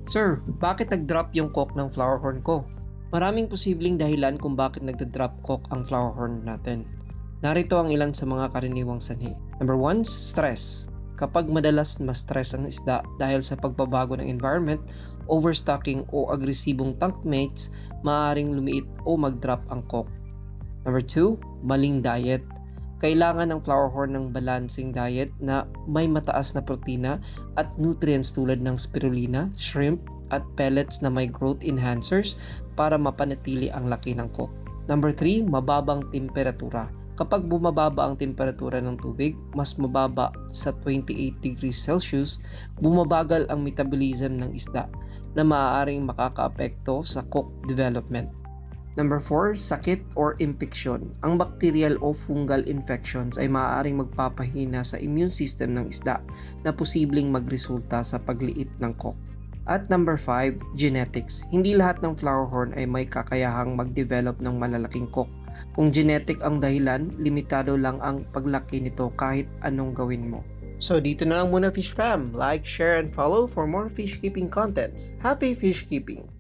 Sir, bakit nag-drop yung cock ng flower horn ko? Maraming posibleng dahilan kung bakit nagda-drop cock ang flower horn natin. Narito ang ilan sa mga karaniwang sanhi. Number 1, stress. Kapag madalas ma-stress ang isda dahil sa pagbabago ng environment, overstocking o agresibong tank mates, maaaring lumiit o mag-drop ang cock. Number 2, maling diet. Kailangan ng flower horn ng balancing diet na may mataas na protina at nutrients tulad ng spirulina, shrimp, at pellets na may growth enhancers para mapanatili ang laki ng cock. Number 3, mababang temperatura. Kapag bumababa ang temperatura ng tubig, mas mababa sa 28 degrees Celsius, bumabagal ang metabolism ng isda na maaaring makakaapekto sa cock development. Number 4, sakit or infection. Ang bacterial o fungal infections ay maaaring magpapahina sa immune system ng isda na posibleng magresulta sa pagliit ng cock. At number 5, genetics. Hindi lahat ng flower horn ay may kakayahang mag-develop ng malalaking cock. Kung genetic ang dahilan, limitado lang ang paglaki nito kahit anong gawin mo. So dito na lang muna Fish Fam. Like, share, and follow for more fish keeping contents. Happy fish keeping!